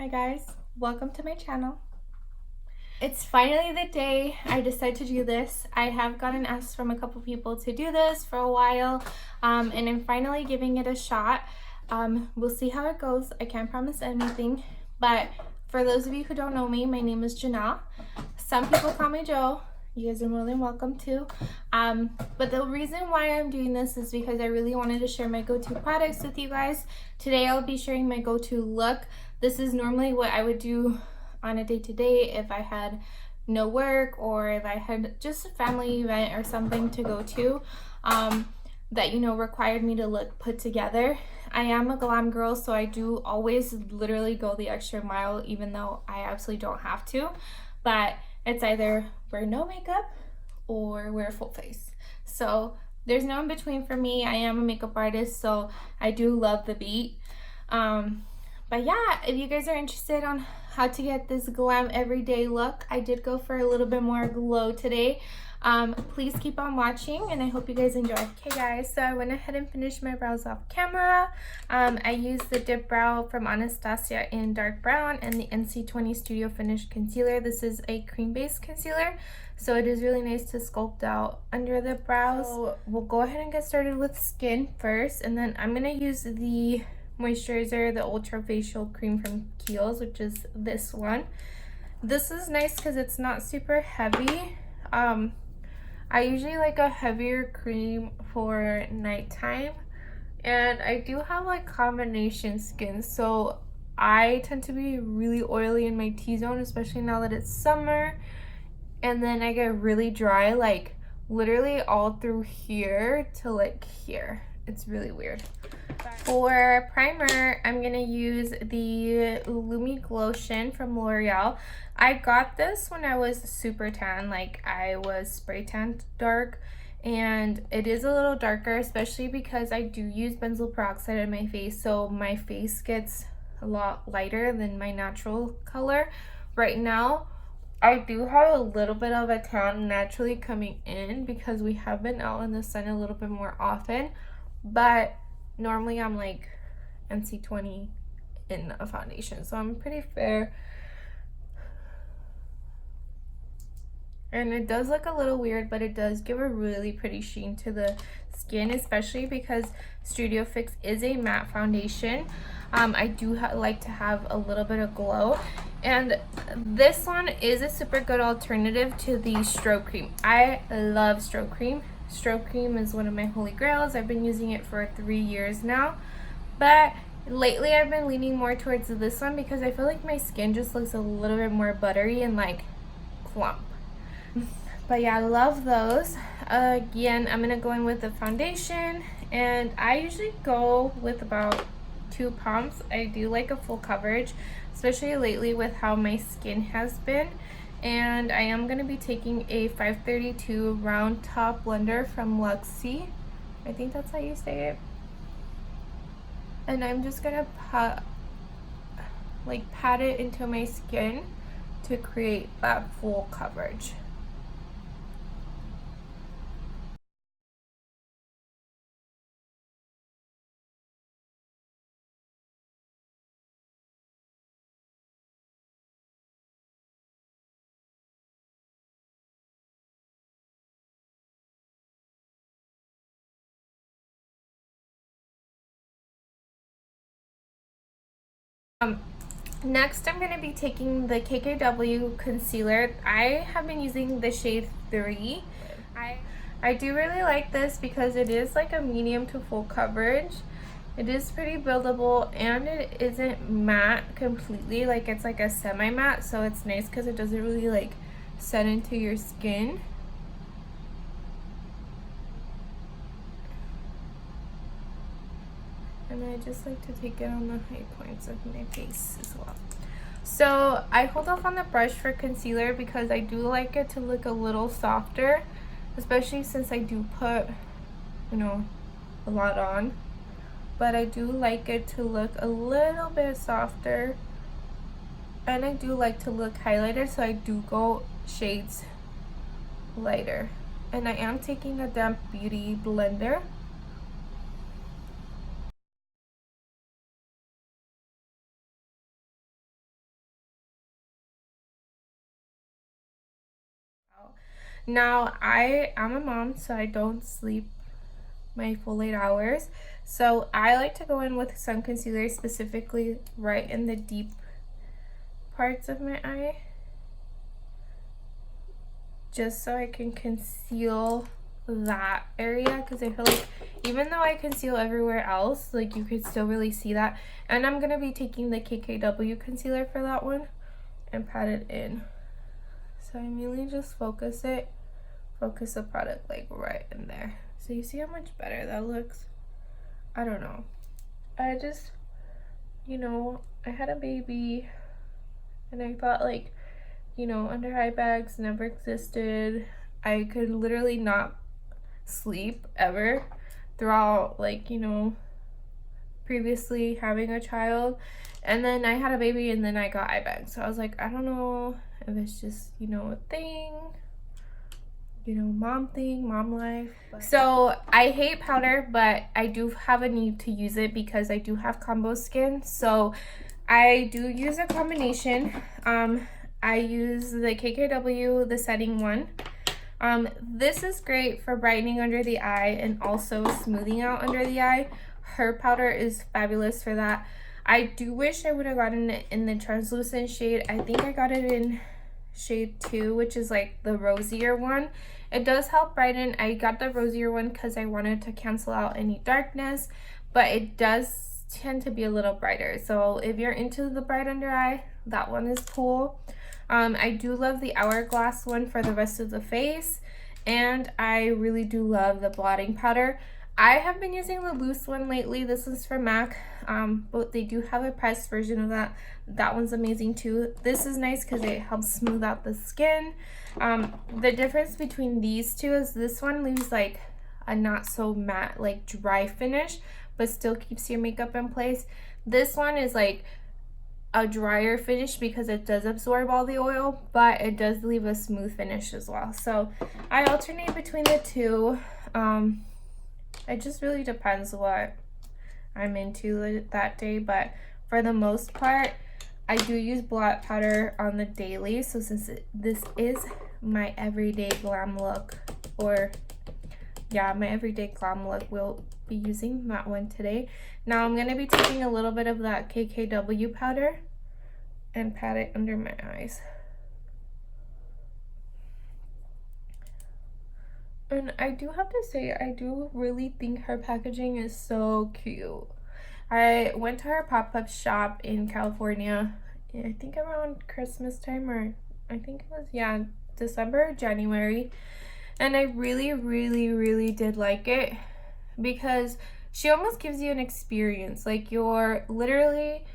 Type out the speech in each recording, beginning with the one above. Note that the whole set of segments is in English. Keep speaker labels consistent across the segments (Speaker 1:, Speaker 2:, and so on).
Speaker 1: Hi guys, welcome to my channel. It's finally the day I decided to do this. I have gotten asked from a couple people to do this for a while, and I'm finally giving it a shot. We'll see how it goes. I can't promise anything, but for those of you who don't know me, my name is Joanelle. Some people call me Jo. You guys are more than welcome to. But the reason why I'm doing this is because I really wanted to share my go-to products with you guys. Today I'll be sharing my go-to look. This is normally what I would do on a day-to-day if I had no work or if I had just a family event or something to go to that, you know, required me to look put together. I am a glam girl, so I do always literally go the extra mile even though I absolutely don't have to. But it's either wear no makeup or wear full face. So there's no in between for me. I am a makeup artist, so I do love the beat. But yeah, if you guys are interested on how to get this glam everyday look, I did go for a little bit more glow today. Please keep on watching and I hope you guys enjoy. Okay guys, so I went ahead and finished my brows off camera. I used the Dipbrow from Anastasia in dark brown and the NC20 Studio Finish concealer. This is a cream based concealer, so it is really nice to sculpt out under the brows. So we'll go ahead and get started with skin first, and then I'm gonna use the moisturizer, the ultra facial cream from KHIEL'S, which is this one. This is nice because it's not super heavy. I usually like a heavier cream for nighttime, and I do have like combination skin, so I tend to be really oily in my T-zone, especially now that it's summer, and then I get really dry like literally all through here to like here. It's really weird. For primer, I'm gonna use the Lumi Glotion from L'Oreal. I got this when I was super tan, like I was spray tanned dark, and it is a little darker, especially because I do use benzoyl peroxide in my face, so my face gets a lot lighter than my natural color. Right now, I do have a little bit of a tan naturally coming in because we have been out in the sun a little bit more often, but normally I'm like NC20 in a foundation, so I'm pretty fair. And it does look a little weird, but it does give a really pretty sheen to the skin, especially because Studio Fix is a matte foundation. I do like to have a little bit of glow, and this one is a super good alternative to the strobe cream. I love strobe cream. Strobe cream is one of my holy grails. I've been using it for 3 years now, but lately I've been leaning more towards this one because I feel like my skin just looks a little bit more buttery and like plump. But yeah, I love those. Again, I'm gonna go in with the foundation, and I usually go with about 2 pumps. I do like a full coverage, especially lately with how my skin has been. And I am gonna be taking a 532 round top blender from Luxie. I think that's how you say it. And I'm just gonna pat it into my skin to create that full coverage. Next, I'm going to be taking the KKW concealer. I have been using the shade 3. I do really like this because it is like a medium to full coverage. It is pretty buildable, and it isn't matte completely, like it's like a semi-matte, so it's nice because it doesn't really like set into your skin. And I just like to take it on the high points of my face as well. So I hold off on the brush for concealer because I do like it to look a little softer, especially since I do put, you know, a lot on. But I do like it to look a little bit softer, and I do like to look highlighter, so I do go shades lighter. And I am taking a damp beauty blender. Now, I am a mom, so I don't sleep my full 8 hours. So I like to go in with some concealer, specifically right in the deep parts of my eye, just so I can conceal that area, because I feel like even though I conceal everywhere else, like you could still really see that. And I'm gonna be taking the KKW concealer for that one and pat it in. So I mainly just focus the product like right in there. So you see how much better that looks? I don't know. I just, you know, I had a baby and I thought like, you know, under eye bags never existed. I could literally not sleep ever throughout, like, you know, previously having a child. And then I had a baby and then I got eye bags. So I was like, I don't know if it's just, you know, a thing, you know, mom thing, mom life. So I hate powder, but I do have a need to use it because I do have combo skin. So I do use a combination. I use the KKW, the setting one. This is great for brightening under the eye and also smoothing out under the eye. Her powder is fabulous for that. I do wish I would have gotten it in the translucent shade. I think I got it in shade 2, which is like the rosier one. It does help brighten. I got the rosier one because I wanted to cancel out any darkness, but it does tend to be a little brighter. So if you're into the bright under eye, that one is cool. I do love the Hourglass one for the rest of the face, and I really do love the blotting powder. I have been using the loose one lately. This is from MAC, but they do have a pressed version of that. That one's amazing too. This is nice because it helps smooth out the skin. The difference between these two is this one leaves like a not so matte, like dry finish, but still keeps your makeup in place. This one is like a drier finish because it does absorb all the oil, but it does leave a smooth finish as well. So I alternate between the two. It just really depends what I'm into that day, but for the most part I do use blot powder on the daily. So since this is my everyday glam look, or yeah, my everyday glam look, we'll be using that one today. Now I'm going to be taking a little bit of that KKW powder and pat it under my eyes. And I do have to say, I do really think her packaging is so cute. I went to her pop-up shop in California, I think around Christmas time, or I think it was, yeah, December or January. And I really did like it because she almost gives you an experience. Like you're literally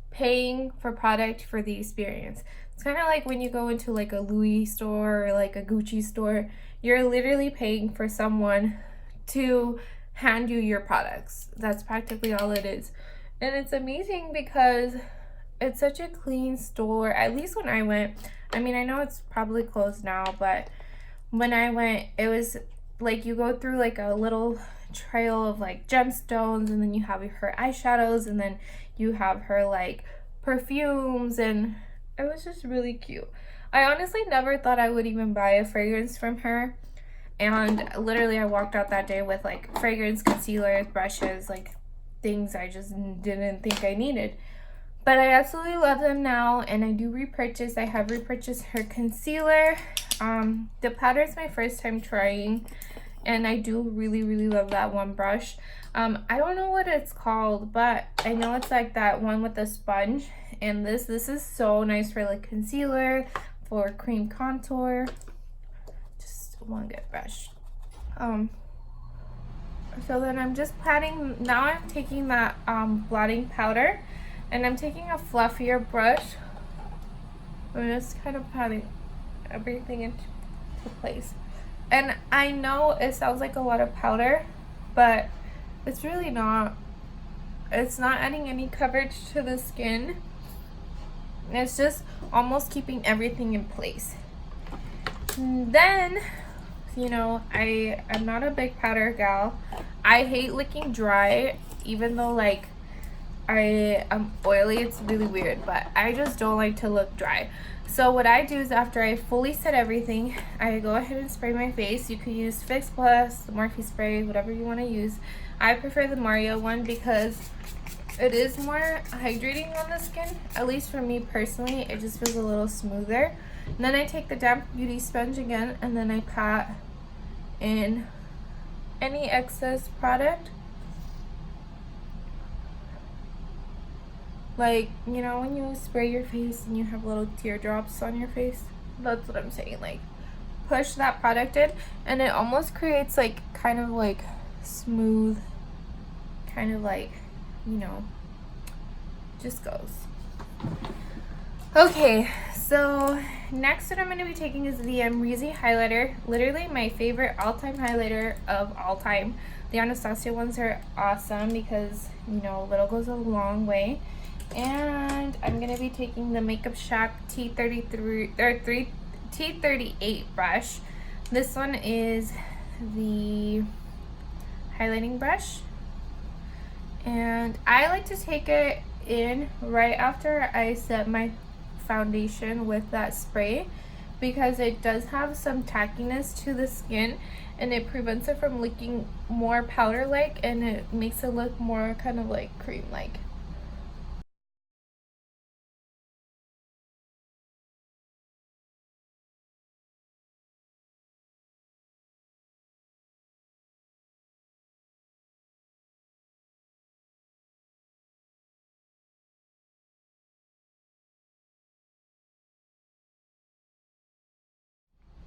Speaker 1: paying for product for the experience. It's kind of like when you go into like a Louis store or like a Gucci store, you're literally paying for someone to hand you your products. That's practically all it is. And it's amazing because it's such a clean store. At least when I went, I mean, I know it's probably closed now, but when I went, it was like you go through like a little trail of like gemstones, and then you have her eyeshadows, and then you have her like perfumes, and it was just really cute. I honestly never thought I would even buy a fragrance from her, and literally I walked out that day with like fragrance, concealers, brushes, like things I just didn't think I needed. But I absolutely love them now, and I do repurchase. I have repurchased her concealer. The powder is my first time trying, and I do really love that one brush. I don't know what it's called, but I know it's like that one with the sponge. And this is so nice for like concealer, for cream contour. Just one good brush. So then I'm just patting. Now I'm taking that blotting powder, and I'm taking a fluffier brush. I'm just kind of patting everything into place. And I know it sounds like a lot of powder, but it's really not. It's not adding any coverage to the skin. It's just almost keeping everything in place. And then, you know, I'm not a big powder gal. I hate looking dry, even though like I am oily. It's really weird, but I just don't like to look dry. So what I do is after I fully set everything, I go ahead and spray my face. You could use Fix Plus, the Morphe spray, whatever you want to use. I prefer the Mario one because it is more hydrating on the skin. At least for me personally, it just feels a little smoother. And then I take the damp beauty sponge again, and then I pat in any excess product. Like, you know, when you spray your face and you have little teardrops on your face? That's what I'm saying. Like, push that product in, and it almost creates, like, kind of, like, smooth, kind of, like, you know, just goes. Okay, so next what I'm going to be taking is the Amrezy highlighter. Literally my favorite all-time highlighter of all time. The Anastasia ones are awesome because, you know, a little goes a long way. And I'm going to be taking the Makeup Shack T38 brush. This one is the highlighting brush. And I like to take it in right after I set my foundation with that spray because it does have some tackiness to the skin and it prevents it from looking more powder-like, and it makes it look more kind of like cream-like.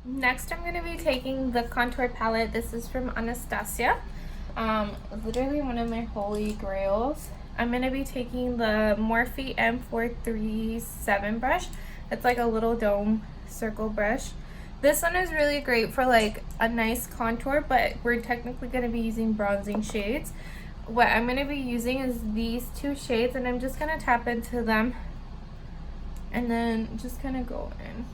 Speaker 1: Next, I'm going to be taking the contour palette. This is from Anastasia. Literally one of my holy grails. I'm going to be taking the Morphe M437 brush. It's like a little dome circle brush. This one is really great for like a nice contour, but we're technically going to be using bronzing shades. What I'm going to be using is these two shades, and I'm just going to tap into them and then just kind of go in.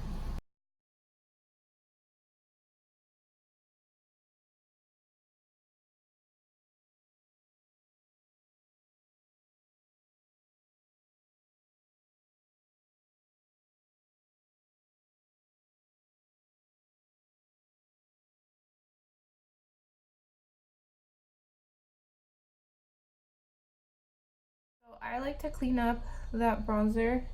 Speaker 1: So I like to clean up that bronzer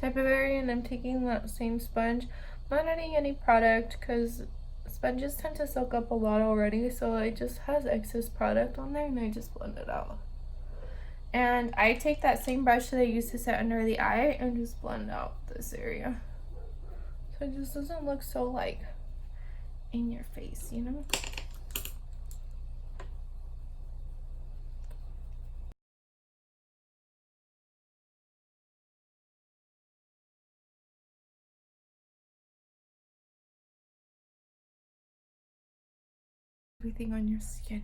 Speaker 1: type of area, and I'm taking that same sponge. I'm not adding any product because sponges tend to soak up a lot already, so it just has excess product on there and I just blend it out. And I take that same brush that I used to set under the eye and just blend out this area. So it just doesn't look so like in your face, you know? Everything on your skin.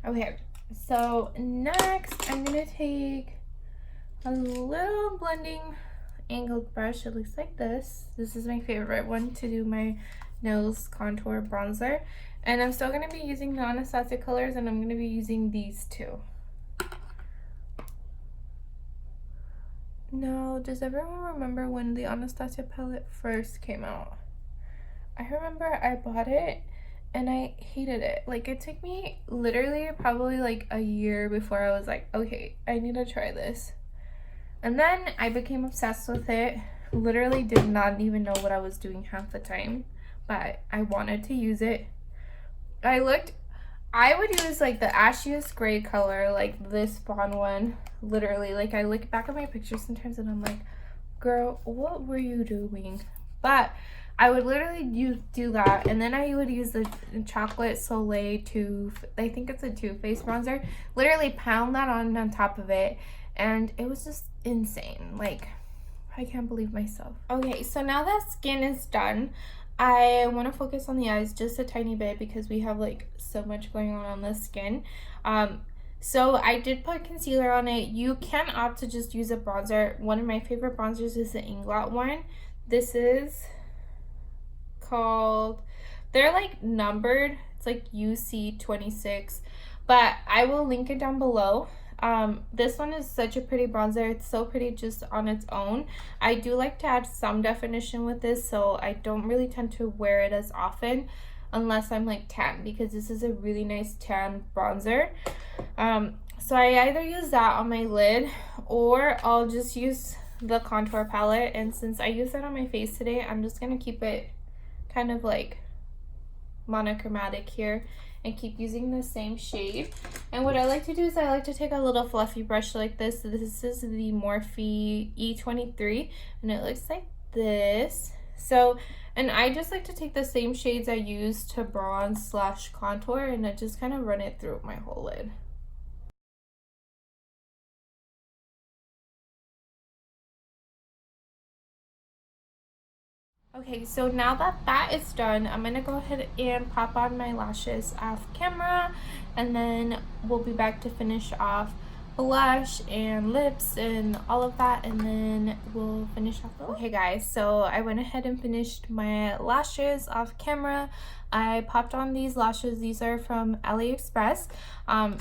Speaker 1: Okay, so next I'm gonna take a little blending angled brush. It looks like this. This is my favorite one to do my nose contour bronzer. And I'm still gonna be using the Anastasia colors, and I'm gonna be using these two. Now, does everyone remember when the Anastasia palette first came out? I remember I bought it and I hated it. Like, it took me literally probably like a year before I was like, okay, I need to try this. And then I became obsessed with it. Literally did not even know what I was doing half the time, but I wanted to use it. I would use like the ashiest gray color, like this fawn one. Literally, like I look back at my pictures sometimes and I'm like, girl, what were you doing? But I would literally do that, and then I would use the Chocolate Soleil I think it's a Too Faced bronzer. Literally pound that on top of it, and it was just insane. Like, I can't believe myself. Okay, so now that skin is done, I want to focus on the eyes just a tiny bit because we have like so much going on the skin. So I did put concealer on it. You can opt to just use a bronzer. One of my favorite bronzers is the Inglot one. This is called, they're like numbered. It's like UC26, but I will link it down below. This one is such a pretty bronzer. It's so pretty just on its own. I do like to add some definition with this, so I don't really tend to wear it as often unless I'm like tan, because this is a really nice tan bronzer. So I either use that on my lid, or I'll just use the contour palette, and since I use that on my face today, I'm just gonna keep it kind of like monochromatic here and keep using the same shade. And what I like to do is I like to take a little fluffy brush like this. This is the Morphe E23, and it looks like this. So, and I just like to take the same shades I use to bronze / contour, and I just kind of run it through my whole lid. Okay, so now that that is done, I'm gonna go ahead and pop on my lashes off camera, and then we'll be back to finish off blush and lips and all of that, and then we'll finish off the look. Okay guys, so I went ahead and finished my lashes off camera. I popped on these lashes. These are from AliExpress.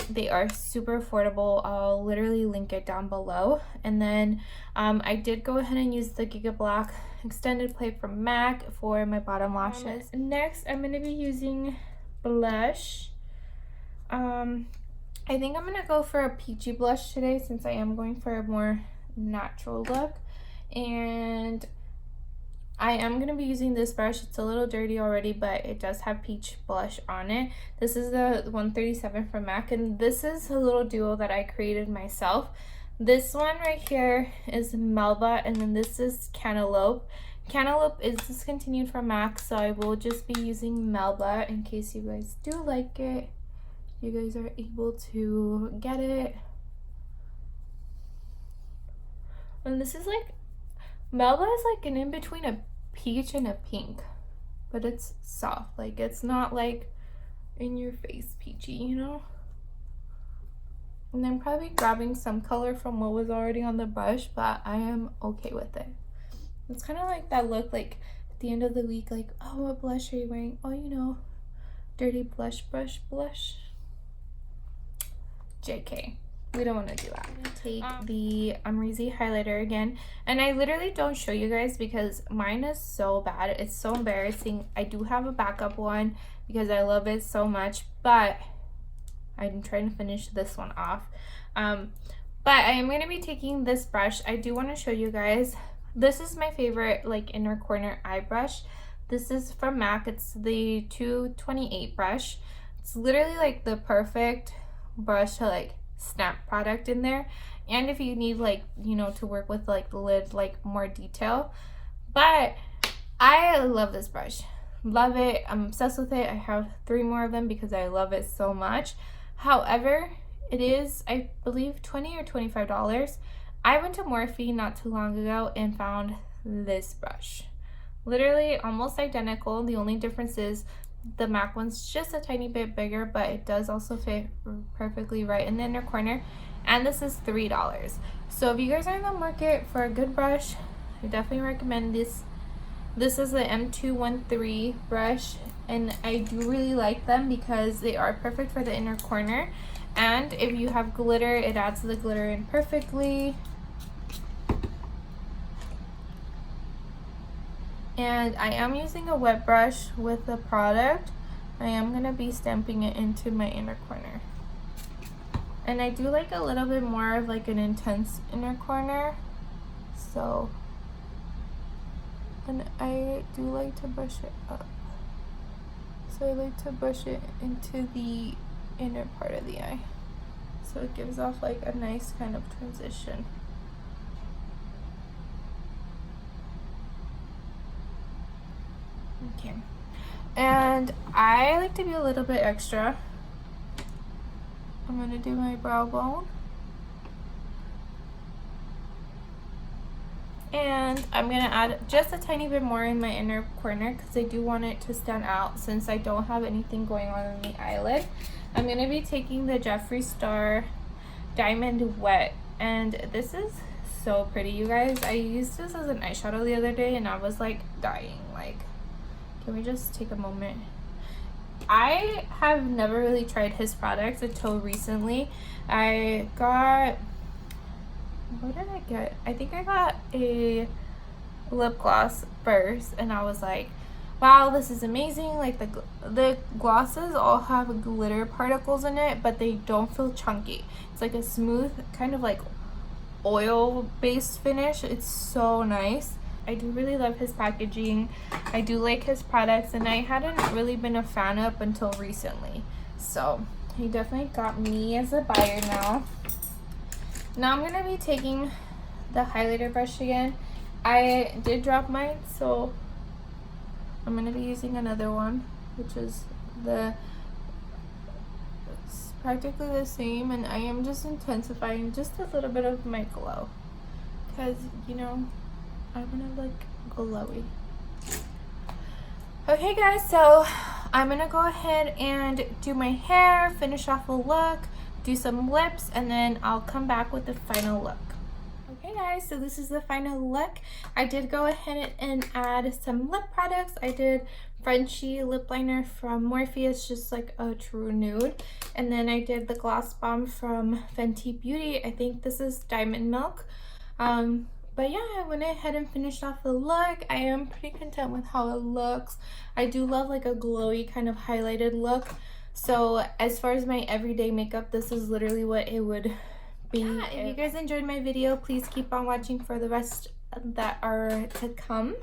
Speaker 1: They are super affordable. I'll literally link it down below. And then I did go ahead and use the Giga Black extended play from MAC for my bottom lashes. Next, I'm going to be using blush. I think I'm going to go for a peachy blush today, since I am going for a more natural look. And I am going to be using this brush. It's a little dirty already, but it does have peach blush on it. This is the 137 from MAC, and this is a little duo that I created myself. This one right here is Melba, and then this is Cantaloupe. Cantaloupe is discontinued from MAC, so I will just be using Melba in case you guys do like it. You guys are able to get it. And this is like, Melba is like an in-between a peach and a pink, but it's soft. Like, it's not like in your face peachy, you know? And I'm probably grabbing some color from what was already on the brush, but I am okay with it. It's kind of like that look, like at the end of the week, like, oh, what blush are you wearing? Oh, you know, dirty blush brush blush. JK. We don't want to do that. I'm going to take the Amrezy highlighter again. And I literally don't show you guys because mine is so bad. It's so embarrassing. I do have a backup one because I love it so much. But I'm trying to finish this one off. But I am going to be taking this brush. I do want to show you guys. This is my favorite like inner corner eye brush. This is from MAC. It's the 228 brush. It's literally like the perfect brush to like snap product in there, and if you need like, you know, to work with like the lid, like more detail. But I love this brush, love it. I'm obsessed with it. I have 3 more of them because I love it so much. However, it is, I believe, $20 or $25. I went to Morphe not too long ago and found this brush, literally almost identical. The only difference is the MAC one's just a tiny bit bigger, but it does also fit perfectly right in the inner corner. And this is $3. So if you guys are in the market for a good brush, I definitely recommend this. This is the M213 brush, and I do really like them because they are perfect for the inner corner. And if you have glitter, it adds the glitter in perfectly. And I am using a wet brush with the product. I am going to be stamping it into my inner corner. And I do like a little bit more of like an intense inner corner. So, and I do like to brush it up. So I like to brush it into the inner part of the eye. So it gives off like a nice kind of transition. Okay, and I like to be a little bit extra. I'm gonna do my brow bone, and I'm gonna add just a tiny bit more in my inner corner because I do want it to stand out since I don't have anything going on in the eyelid. I'm gonna be taking the Jeffree Star Diamond Wet, and this is so pretty, you guys. I used this as an eyeshadow the other day and I was like dying. Like, can we just take a moment? I have never really tried his products until recently. I got, what did I get? I think I got a lip gloss first, and I was like, wow, this is amazing. Like the glosses all have glitter particles in it, but they don't feel chunky. It's like a smooth kind of like oil based finish. It's so nice. I do really love his packaging. I do like his products, and I hadn't really been a fan up until recently. So he definitely got me as a buyer now. Now I'm gonna be taking the highlighter brush again. I did drop mine, so I'm gonna be using another one, which is it's practically the same, and I am just intensifying just a little bit of my glow, because you know I want to look glowy. Okay guys, so I'm gonna go ahead and do my hair, finish off a look, do some lips, and then I'll come back with the final look. Okay guys, so this is the final look. I did go ahead and add some lip products. I did Frenchie lip liner from Morphe, just like a true nude. And then I did the gloss bomb from Fenty Beauty. I think this is Diamond Milk. But yeah, I went ahead and finished off the look. I am pretty content with how it looks. I do love like a glowy kind of highlighted look. So as far as my everyday makeup, this is literally what it would be. Yeah, if you guys enjoyed my video, please keep on watching for the rest that are to come.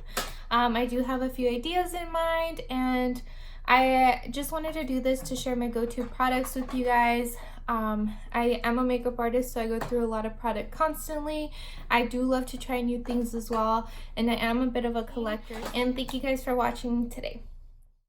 Speaker 1: I do have a few ideas in mind, and I just wanted to do this to share my go-to products with you guys. I am a makeup artist, so I go through a lot of product constantly. I do love to try new things as well, and I am a bit of a collector. And thank you guys for watching today.